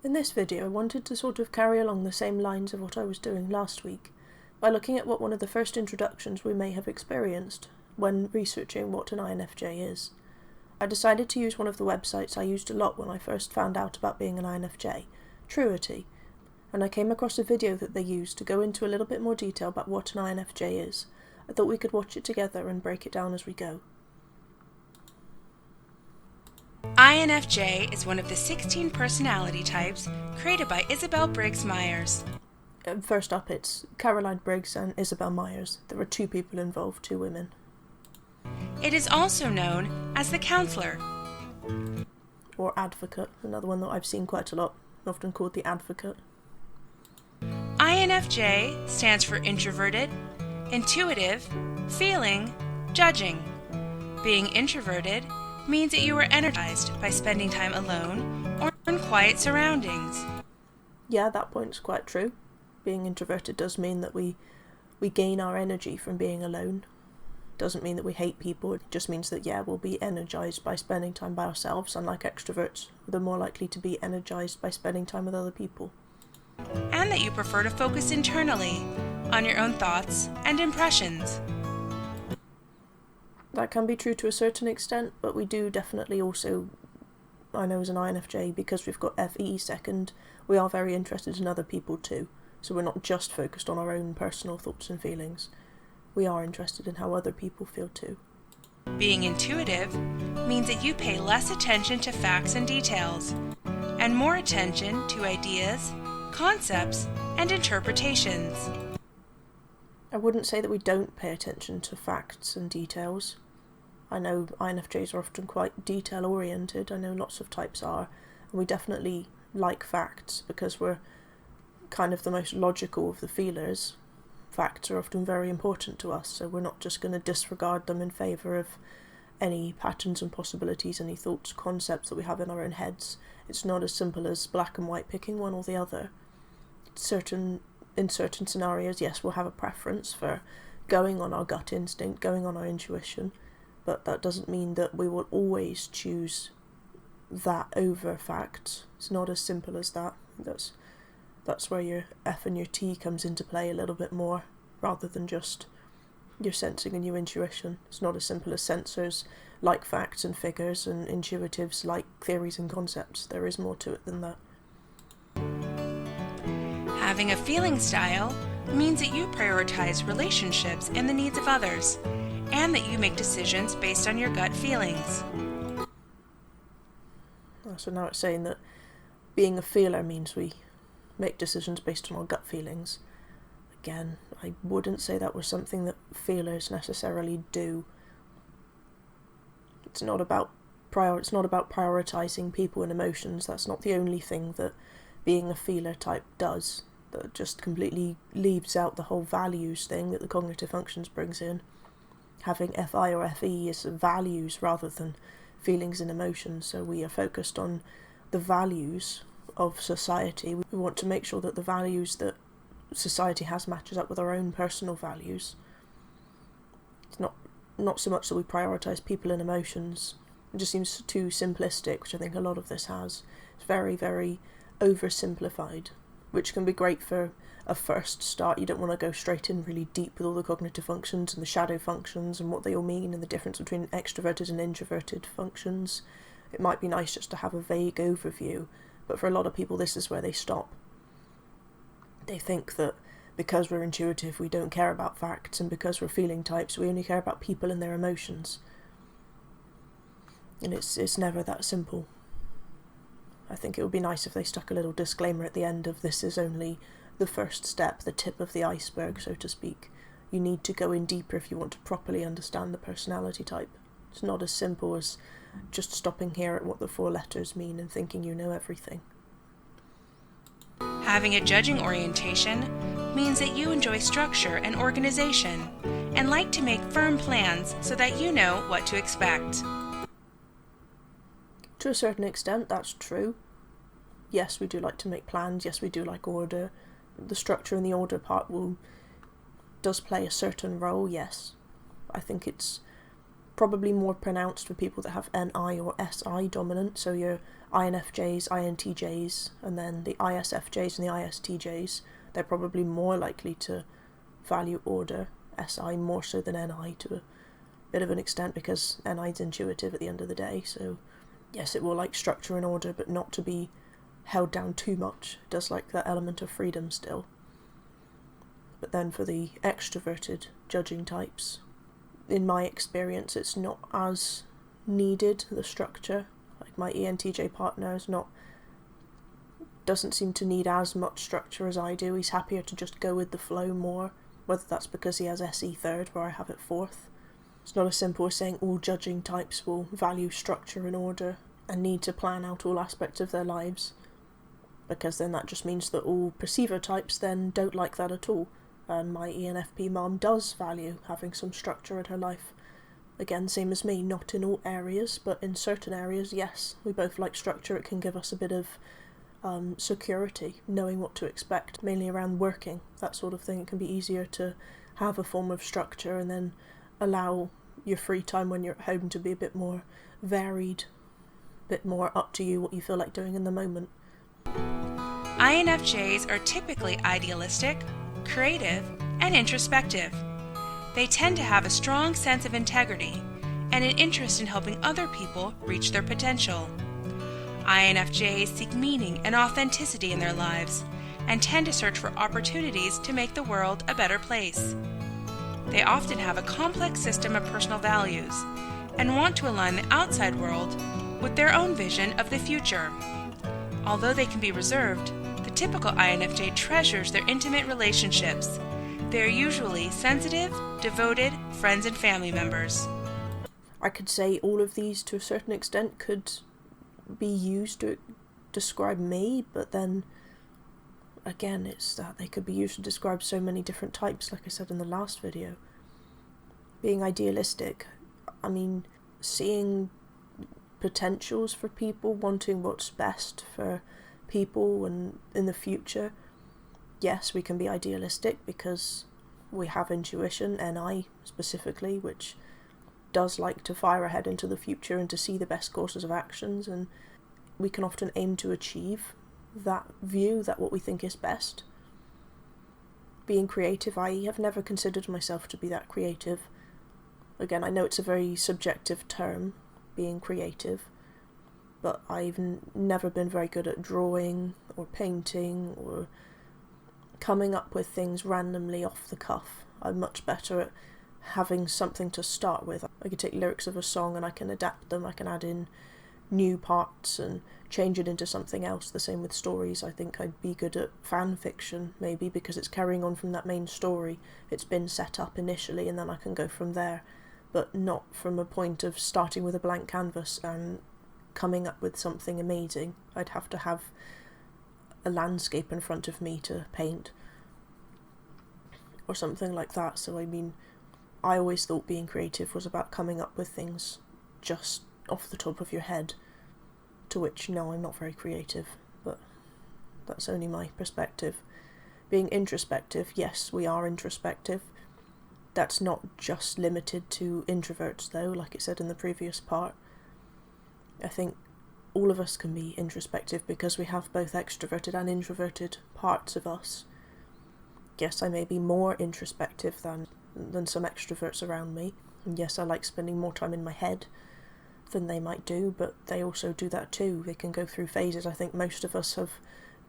In this video, I wanted to sort of carry along the same lines of what I was doing last week by looking at what one of the first introductions we may have experienced when researching what an INFJ is. I decided to use one of the websites I used a lot when I first found out about being an INFJ, Truity, and I came across a video that they used to go into a little bit more detail about what an INFJ is. I thought we could watch it together and break it down as we go. INFJ is one of the 16 personality types created by myers-briggs. First up, it's Caroline Briggs and Isabel Myers. There are two people involved, two women. It is also known as the counselor. Or advocate, another one that I've seen quite a lot, often called the advocate. INFJ stands for introverted, intuitive, feeling, judging. Being introverted means that you are energized by spending time alone or in quiet surroundings. Yeah, that point's quite true. Being introverted does mean that we gain our energy from being alone. Doesn't mean that we hate people, it just means that, we'll be energized by spending time by ourselves, unlike extroverts, they're more likely to be energized by spending time with other people. And that you prefer to focus internally on your own thoughts and impressions. That can be true to a certain extent, but we do definitely also, I know as an INFJ, because we've got FE second, we are very interested in other people too. So we're not just focused on our own personal thoughts and feelings. We are interested in how other people feel too. Being intuitive means that you pay less attention to facts and details, and more attention to ideas, concepts, and interpretations. I wouldn't say that we don't pay attention to facts and details. I know INFJs are often quite detail-oriented, I know lots of types are, and we definitely like facts because we're kind of the most logical of the feelers. Facts are often very important to us, so we're not just going to disregard them in favour of any patterns and possibilities, any thoughts, concepts that we have in our own heads. It's not as simple as black and white picking one or the other. In certain scenarios, yes, we'll have a preference for going on our gut instinct, going on our intuition, but that doesn't mean that we will always choose that over facts. It's not as simple as that. That's where your F and your T comes into play a little bit more, rather than just your sensing and your intuition. It's not as simple as sensors like facts and figures and intuitives like theories and concepts. There is more to it than that. Having a feeling style means that you prioritize relationships and the needs of others, and that you make decisions based on your gut feelings. So now it's saying that being a feeler means we make decisions based on our gut feelings. Again, I wouldn't say that was something that feelers necessarily do. It's not about prioritizing people and emotions. That's not the only thing that being a feeler type does. That just completely leaves out the whole values thing that the cognitive functions brings in. Having FI or FE is values rather than feelings and emotions, so we are focused on the values of society. We want to make sure that the values that society has matches up with our own personal values. It's not so much that we prioritise people and emotions. It just seems too simplistic, which I think a lot of this has. It's very, very oversimplified, which can be great for a first start. You don't want to go straight in really deep with all the cognitive functions and the shadow functions and what they all mean and the difference between extroverted and introverted functions. It might be nice just to have a vague overview, but for a lot of people this is where they stop. They think that because we're intuitive we don't care about facts, and because we're feeling types we only care about people and their emotions. And it's never that simple. I think it would be nice if they stuck a little disclaimer at the end of this is only the first step, the tip of the iceberg, so to speak. You need to go in deeper if you want to properly understand the personality type. It's not as simple as just stopping here at what the 4 letters mean and thinking you know everything. Having a judging orientation means that you enjoy structure and organization, and like to make firm plans so that you know what to expect. To a certain extent, that's true. Yes, we do like to make plans. Yes, we do like order. The structure and the order part does play a certain role, yes. I think it's probably more pronounced for people that have NI or SI dominant, so your INFJs, INTJs, and then the ISFJs and the ISTJs, they're probably more likely to value order, SI more so than NI to a bit of an extent, because NI is intuitive at the end of the day, so yes, it will like structure and order, but not to be held down too much. It does like that element of freedom still. But then for the extroverted judging types, in my experience, it's not as needed, the structure. Like my ENTJ partner doesn't seem to need as much structure as I do. He's happier to just go with the flow more, whether that's because he has SE third where I have it fourth. It's not as simple as saying all judging types will value structure and order and need to plan out all aspects of their lives, because then that just means that all perceiver types then don't like that at all. And my ENFP mum does value having some structure in her life. Again, same as me, not in all areas, but in certain areas, yes. We both like structure. It can give us a bit of security, knowing what to expect, mainly around working, that sort of thing. It can be easier to have a form of structure and then allow your free time when you're at home to be a bit more varied, a bit more up to you what you feel like doing in the moment. INFJs are typically idealistic, creative, and introspective. They tend to have a strong sense of integrity and an interest in helping other people reach their potential. INFJs seek meaning and authenticity in their lives and tend to search for opportunities to make the world a better place. They often have a complex system of personal values and want to align the outside world with their own vision of the future. Although they can be reserved, the typical INFJ treasures their intimate relationships. They are usually sensitive, devoted friends and family members. I could say all of these to a certain extent could be used to describe me, but then again, it's that they could be used to describe so many different types, like I said in the last video. Being idealistic, I mean, seeing potentials for people, wanting what's best for people and in the future. Yes, we can be idealistic because we have intuition, NI specifically, which does like to fire ahead into the future and to see the best courses of actions, and we can often aim to achieve that view, that what we think is best. Being creative, I have never considered myself to be that creative. Again, I know it's a very subjective term, being creative, but I've never been very good at drawing or painting or coming up with things randomly off the cuff. I'm much better at having something to start with. I can take lyrics of a song and I can adapt them, I can add in new parts and change it into something else. The same with stories. I think I'd be good at fan fiction, maybe, because it's carrying on from that main story. It's been set up initially and then I can go from there, but not from a point of starting with a blank canvas and coming up with something amazing. I'd have to have a landscape in front of me to paint or something like that. So I mean, I always thought being creative was about coming up with things just off the top of your head, to which, no, I'm not very creative, but that's only my perspective. Being introspective, yes, we are introspective. That's not just limited to introverts though, like it said in the previous part. I think all of us can be introspective because we have both extroverted and introverted parts of us. Yes, I may be more introspective than some extroverts around me, and yes, I like spending more time in my head than they might do, but they also do that too. They can go through phases. I think most of us have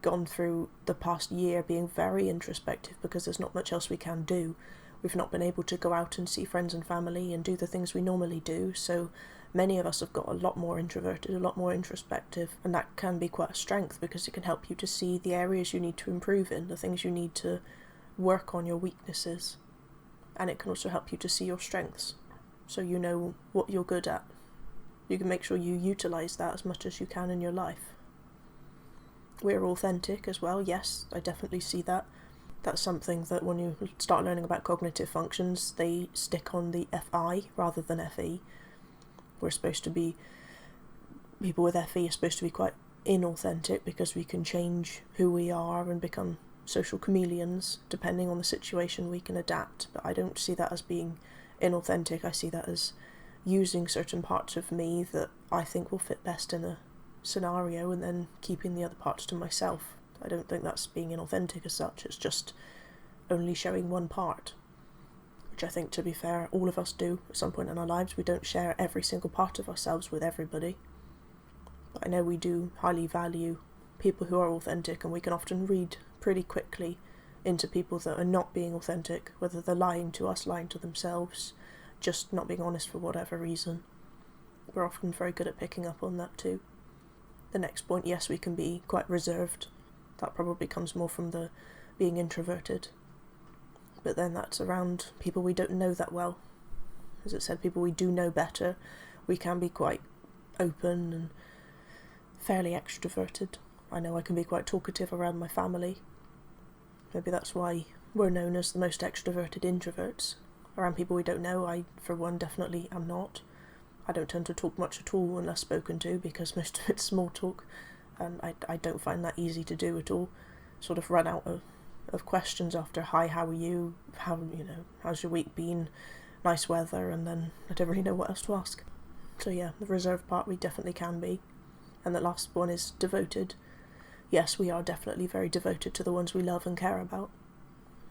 gone through the past year being very introspective because there's not much else we can do. We've not been able to go out and see friends and family and do the things we normally do, so many of us have got a lot more introverted, a lot more introspective, and that can be quite a strength because it can help you to see the areas you need to improve in, the things you need to work on, your weaknesses, and it can also help you to see your strengths, so you know what you're good at. You can make sure you utilise that as much as you can in your life. We're authentic as well, yes, I definitely see that. That's something that when you start learning about cognitive functions, they stick on the FI rather than FE. We're supposed to be, people with FE are supposed to be quite inauthentic because we can change who we are and become social chameleons. Depending on the situation, we can adapt, but I don't see that as being inauthentic. I see that as using certain parts of me that I think will fit best in a scenario and then keeping the other parts to myself. I don't think that's being inauthentic as such, it's just only showing one part, which I think, to be fair, all of us do at some point in our lives. We don't share every single part of ourselves with everybody, but I know we do highly value people who are authentic, and we can often read pretty quickly into people that are not being authentic, whether they're lying to us, lying to themselves, just not being honest for whatever reason. We're often very good at picking up on that too. The next point, yes, we can be quite reserved. That probably comes more from the being introverted. But then that's around people we don't know that well. As it said, people we do know better, we can be quite open and fairly extroverted. I know I can be quite talkative around my family. Maybe that's why we're known as the most extroverted introverts. Around people we don't know, I, for one, definitely am not. I don't tend to talk much at all unless spoken to, because most of it's small talk, and I don't find that easy to do at all. Sort of run out of questions after, hi, how are you, how's your week been, nice weather, and then I don't really know what else to ask. So yeah, the reserved part we definitely can be. And the last one is devoted. Yes, we are definitely very devoted to the ones we love and care about.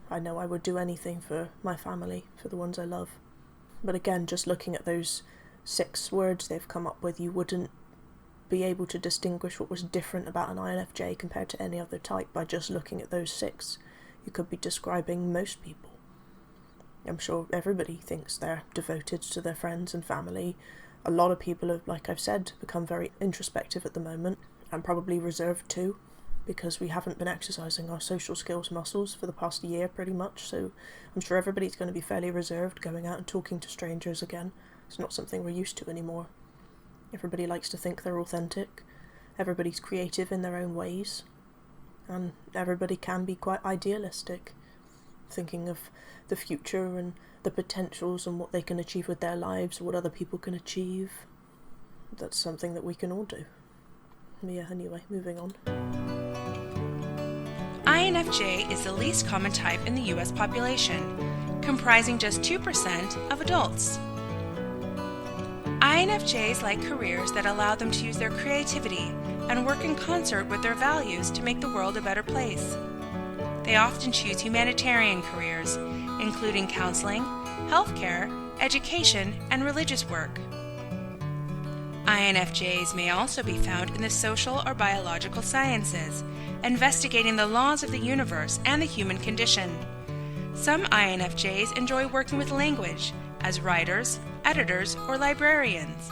I know I would do anything for my family, for the ones I love. But again, just looking at those 6 words they've come up with, you wouldn't be able to distinguish what was different about an INFJ compared to any other type by just looking at those 6. You could be describing most people. I'm sure everybody thinks they're devoted to their friends and family. A lot of people have, like I've said, become very introspective at the moment, and probably reserved too, because we haven't been exercising our social skills muscles for the past year pretty much, so I'm sure everybody's going to be fairly reserved going out and talking to strangers again. It's not something we're used to anymore. Everybody likes to think they're authentic, everybody's creative in their own ways, and everybody can be quite idealistic, thinking of the future and the potentials and what they can achieve with their lives, what other people can achieve. That's something that we can all do. Yeah, anyway, moving on. INFJ is the least common type in the US population, comprising just 2% of adults. INFJs like careers that allow them to use their creativity and work in concert with their values to make the world a better place. They often choose humanitarian careers, including counseling, healthcare, education, and religious work. INFJs may also be found in the social or biological sciences, investigating the laws of the universe and the human condition. Some INFJs enjoy working with language, as writers, editors, or librarians.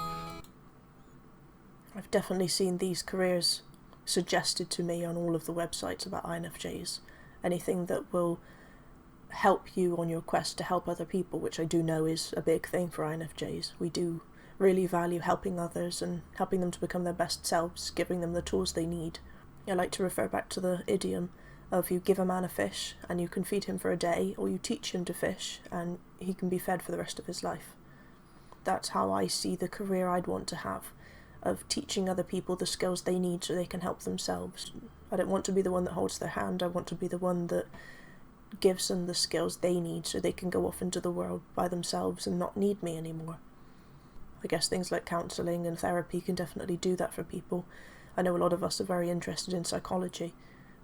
I've definitely seen these careers suggested to me on all of the websites about INFJs. Anything that will help you on your quest to help other people, which I do know is a big thing for INFJs. We do really value helping others and helping them to become their best selves, giving them the tools they need. I like to refer back to the idiom of you give a man a fish and you can feed him for a day, or you teach him to fish and he can be fed for the rest of his life. That's how I see the career I'd want to have, of teaching other people the skills they need so they can help themselves. I don't want to be the one that holds their hand, I want to be the one that gives them the skills they need so they can go off into the world by themselves and not need me anymore. I guess things like counselling and therapy can definitely do that for people. I know a lot of us are very interested in psychology.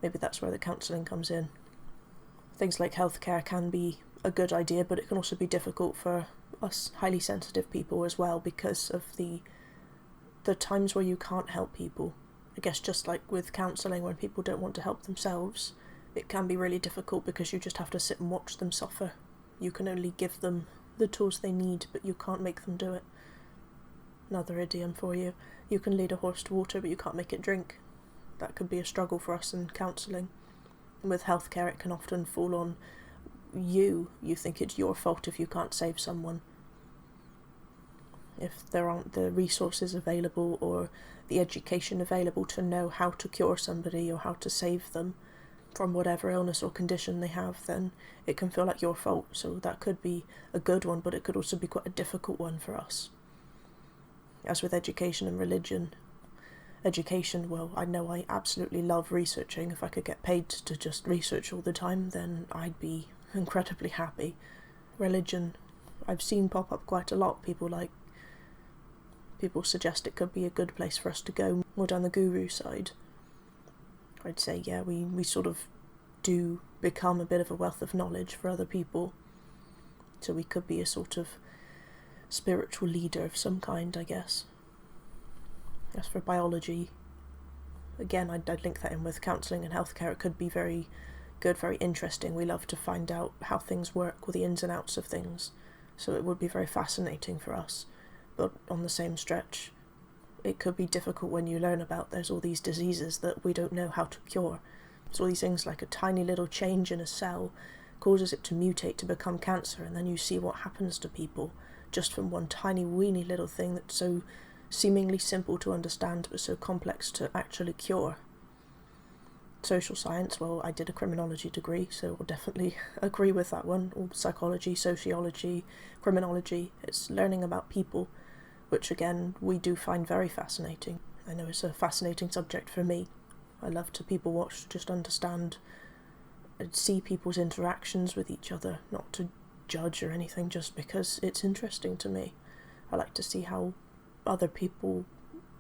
Maybe that's where the counselling comes in. Things like healthcare can be a good idea, but it can also be difficult for us highly sensitive people as well, because of the times where you can't help people. I guess just like with counselling, when people don't want to help themselves, it can be really difficult because you just have to sit and watch them suffer. You can only give them the tools they need, but you can't make them do it. Another idiom for you. You can lead a horse to water, but you can't make it drink. That could be a struggle for us in counselling. With healthcare, it can often fall on you. You think it's your fault if you can't save someone. If there aren't the resources available or the education available to know how to cure somebody or how to save them from whatever illness or condition they have, then it can feel like your fault. So that could be a good one, but it could also be quite a difficult one for us. As with education and religion, education, well, I know I absolutely love researching. If I could get paid to just research all the time, then I'd be incredibly happy. Religion, I've seen pop up quite a lot. People suggest it could be a good place for us to go. more down the guru side, I'd say, yeah, we sort of do become a bit of a wealth of knowledge for other people. So we could be a sort of spiritual leader of some kind, I guess. As for biology, again, I'd link that in with counselling and healthcare. It could be very good, very interesting. We love to find out how things work, or the ins and outs of things. So it would be very fascinating for us. But on the same stretch, it could be difficult when you learn about there's all these diseases that we don't know how to cure. So all these things like a tiny little change in a cell causes it to mutate to become cancer, and then you see what happens to people just from one tiny weeny little thing that's so seemingly simple to understand but so complex to actually cure. Social science, well, I did a criminology degree, so I'll definitely agree with that one. Or psychology, sociology, criminology. It's learning about people, which again, we do find very fascinating. I know it's a fascinating subject for me. I love to people watch, just understand and see people's interactions with each other, not to judge or anything, just because it's interesting to me. I like to see how other people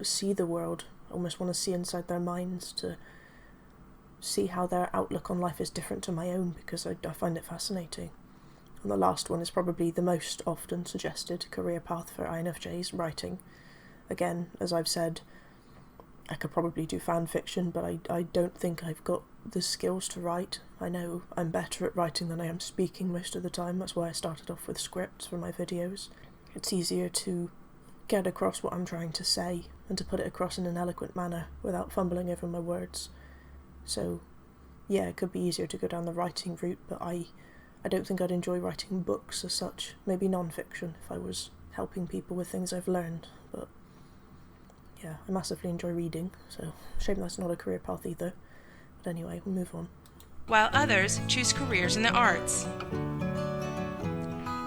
see the world. I almost want to see inside their minds, to see how their outlook on life is different to my own, because I find it fascinating. And the last one is probably the most often suggested career path for INFJs, writing. Again, as I've said, I could probably do fan fiction, but I don't think I've got the skills to write. I know I'm better at writing than I am speaking most of the time. That's why I started off with scripts for my videos. It's easier to get across what I'm trying to say and to put it across in an eloquent manner without fumbling over my words. So, yeah, it could be easier to go down the writing route, but I don't think I'd enjoy writing books as such. Maybe non-fiction if I was helping people with things I've learned, but yeah, I massively enjoy reading, so shame that's not a career path either. But anyway, we'll move on. While others choose careers in the arts.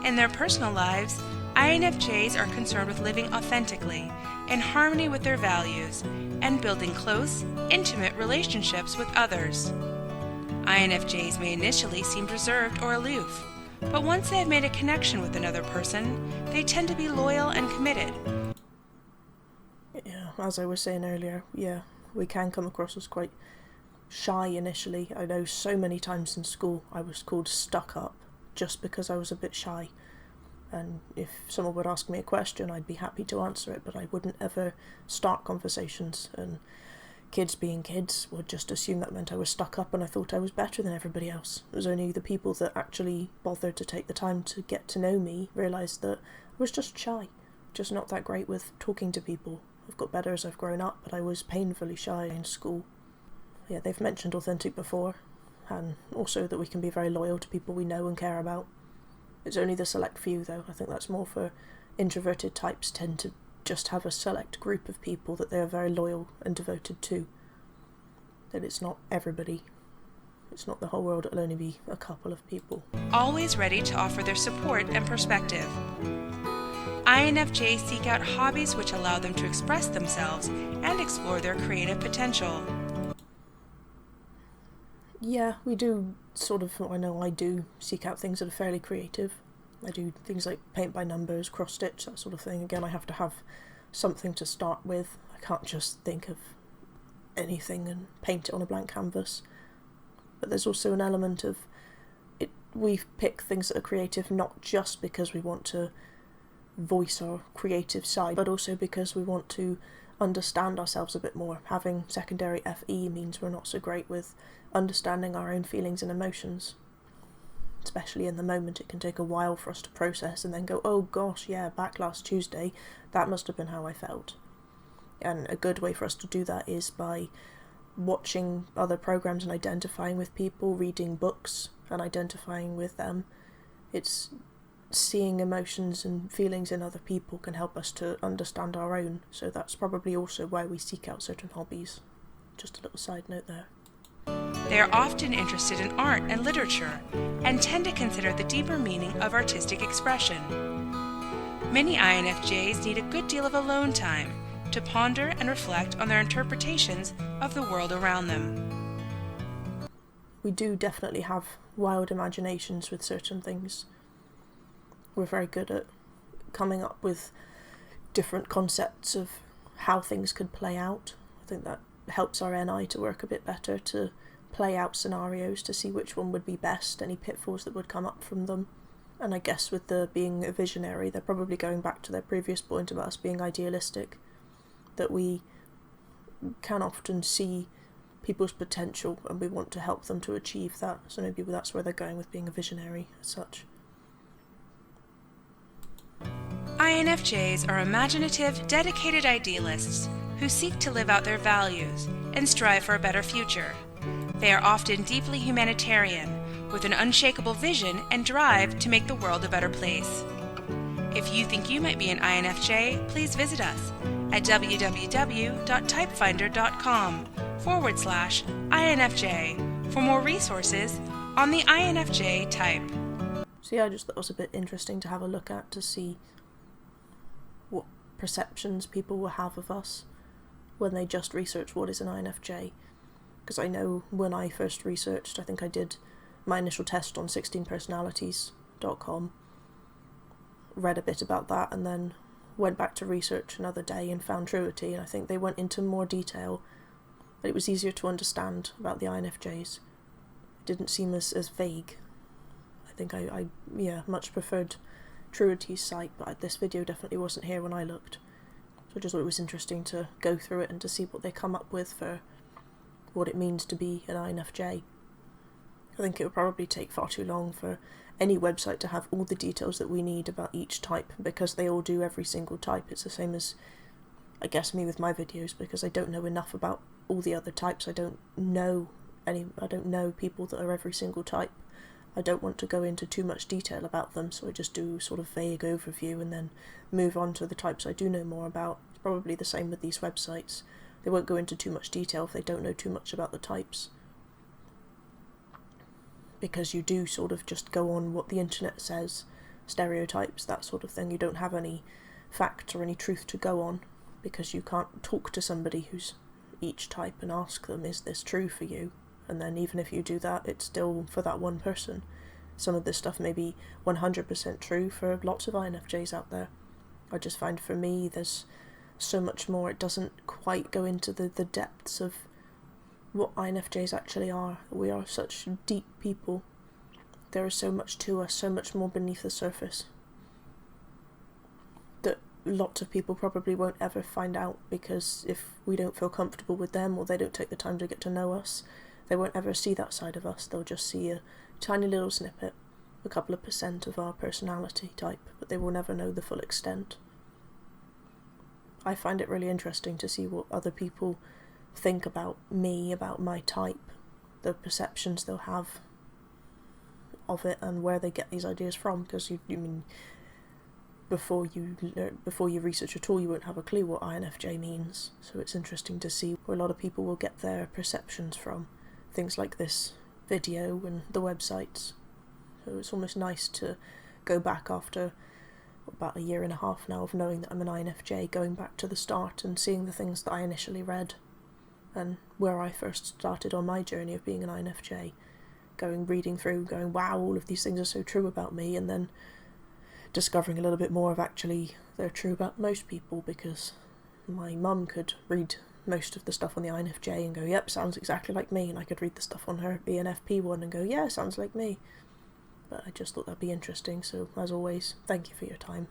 In their personal lives, INFJs are concerned with living authentically, in harmony with their values, and building close, intimate relationships with others. INFJs may initially seem reserved or aloof, but once they have made a connection with another person, they tend to be loyal and committed. Yeah, as I was saying earlier, yeah, we can come across as quite shy initially. I know so many times in school I was called stuck up just because I was a bit shy. And if someone would ask me a question, I'd be happy to answer it, but I wouldn't ever start conversations. And kids being kids would just assume that meant I was stuck up and I thought I was better than everybody else. It was only the people that actually bothered to take the time to get to know me realised that I was just shy, just not that great with talking to people. I've got better as I've grown up, but I was painfully shy in school. Yeah, they've mentioned authentic before, and also that we can be very loyal to people we know and care about. It's only the select few, though. I think that's more for introverted types, tend to just have a select group of people that they are very loyal and devoted to. That it's not everybody. It's not the whole world, it'll only be a couple of people. Always ready to offer their support and perspective. INFJs seek out hobbies which allow them to express themselves and explore their creative potential. Yeah, we do I know I do seek out things that are fairly creative. I do things like paint by numbers, cross stitch, that sort of thing. Again, I have to have something to start with. I can't just think of anything and paint it on a blank canvas. But there's also an element of it. We pick things that are creative not just because we want to voice our creative side, but also because we want to understand ourselves a bit more. Having secondary FE means we're not so great with understanding our own feelings and emotions. Especially in the moment, it can take a while for us to process and then go, oh gosh, yeah, back last Tuesday, that must have been how I felt. And a good way for us to do that is by watching other programs and identifying with people, reading books and identifying with them. It's seeing emotions and feelings in other people can help us to understand our own, so that's probably also why we seek out certain hobbies. Just a little side note there. They are often interested in art and literature and tend to consider the deeper meaning of artistic expression. Many INFJs need a good deal of alone time to ponder and reflect on their interpretations of the world around them. We do definitely have wild imaginations with certain things. We're very good at coming up with different concepts of how things could play out. I I think that helps our NI to work a bit better, to play out scenarios to see which one would be best, any pitfalls that would come up from them. And I guess with the being a visionary, they're probably going back to their previous point about us being idealistic, that we can often see people's potential and we want to help them to achieve that. So maybe that's where they're going with being a visionary as such. INFJs are imaginative, dedicated idealists who seek to live out their values and strive for a better future. They are often deeply humanitarian, with an unshakable vision and drive to make the world a better place. If you think you might be an INFJ, please visit us at www.typefindr.com/INFJ for more resources on the INFJ type. So yeah, I just thought it was a bit interesting to have a look at, to see what perceptions people will have of us when they just research what is an INFJ. Because I know when I first researched, I think I did my initial test on 16personalities.com, read a bit about that, and then went back to research another day and found Truity, and I think they went into more detail, but it was easier to understand about the INFJs. It didn't seem as vague. I think I much preferred Truity's site, but this video definitely wasn't here when I looked. So I just thought it was interesting to go through it and to see what they come up with for what it means to be an INFJ. I think it would probably take far too long for any website to have all the details that we need about each type, because they all do every single type. It's the same as, I guess, me with my videos, because I don't know enough about all the other types. I don't know people that are every single type. I don't want to go into too much detail about them, so I just do sort of vague overview and then move on to the types I do know more about. It's probably the same with these websites. They won't go into too much detail if they don't know too much about the types, because you do sort of just go on what the internet says, stereotypes, that sort of thing. You don't have any fact or any truth to go on, because you can't talk to somebody who's each type and ask them, is this true for you? And then even if you do that, it's still for that one person. Some of this stuff may be 100% true for lots of INFJs out there. I just find for me there's so much more. It doesn't quite go into the depths of what INFJs actually are. We are such deep people. There is so much to us, so much more beneath the surface, that lots of people probably won't ever find out, because if we don't feel comfortable with them, or they don't take the time to get to know us, they won't ever see that side of us. They'll just see a tiny little snippet, a couple of % of our personality type, but they will never know the full extent. I find it really interesting to see what other people think about me, about my type, the perceptions they'll have of it, and where they get these ideas from, because before you research at all, you won't have a clue what INFJ means. So it's interesting to see where a lot of people will get their perceptions from, things like this video and the websites. So it's almost nice to go back after about a year and a half now of knowing that I'm an INFJ, going back to the start and seeing the things that I initially read and where I first started on my journey of being an INFJ, reading through, going, wow, all of these things are so true about me, and then discovering a little bit more of actually they're true about most people, because my mum could read most of the stuff on the INFJ and go, yep, sounds exactly like me, and I could read the stuff on her ENFP one and go, yeah, sounds like me. But I just thought that'd be interesting, so as always, thank you for your time.